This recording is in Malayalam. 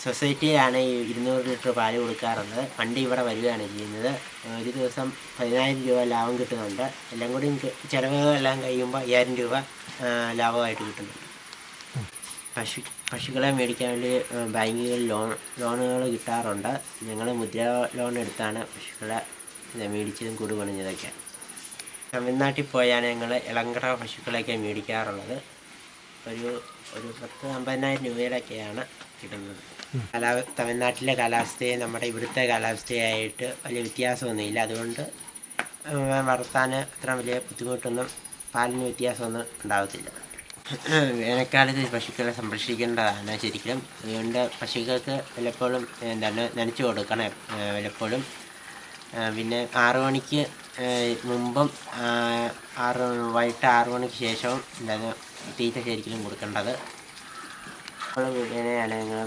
സൊസൈറ്റിയിലാണ് ഈ 200 ലിറ്റർ പാല് കൊടുക്കാറുള്ളത്. വണ്ടി ഇവിടെ വരികയാണ് ചെയ്യുന്നത്. ഒരു ദിവസം 10,000 രൂപ ലാഭം കിട്ടുന്നുണ്ട്. എല്ലാം കൂടി ചിലവുകളെല്ലാം കഴിയുമ്പോൾ 5,000 രൂപ ലാഭമായിട്ട് കിട്ടുന്നുണ്ട്. പശുക്കളെ മേടിക്കാൻ വേണ്ടി ബാങ്കുകളിൽ ലോണുകൾ കിട്ടാറുണ്ട്. ഞങ്ങൾ മുദ്ര ലോൺ എടുത്താണ് പശുക്കളെ മേടിച്ചതും കൂട് പണിഞ്ഞതൊക്കെ. തമിഴ്നാട്ടിൽ പോയാണ് ഞങ്ങൾ ഇളങ്കട പശുക്കളൊക്കെ മേടിക്കാറുള്ളത്. ഒരു 50,000 രൂപയുടെയൊക്കെയാണ് കിട്ടുന്നത്. തമിഴ്നാട്ടിലെ കാലാവസ്ഥയും നമ്മുടെ ഇവിടുത്തെ കാലാവസ്ഥയായിട്ട് വലിയ വ്യത്യാസമൊന്നുമില്ല. അതുകൊണ്ട് വളർത്താൻ അത്ര വലിയ ബുദ്ധിമുട്ടൊന്നും, പാലിന് വ്യത്യാസമൊന്നും ഉണ്ടാകത്തില്ല. വേനൽക്കാലത്ത് പശുക്കളെ സംരക്ഷിക്കേണ്ടതാണ് ശരിക്കും. അതുകൊണ്ട് പശുക്കൾക്ക് വല്ലപ്പോഴും നനച്ചു കൊടുക്കണം വല്ലപ്പോഴും. പിന്നെ 6 മണിക്ക് മുമ്പും വൈകിട്ട് 6 മണിക്ക് ശേഷവും തീറ്റ ശരിക്കും കൊടുക്കേണ്ടത്. ഇങ്ങനെയാണ് ഞങ്ങൾ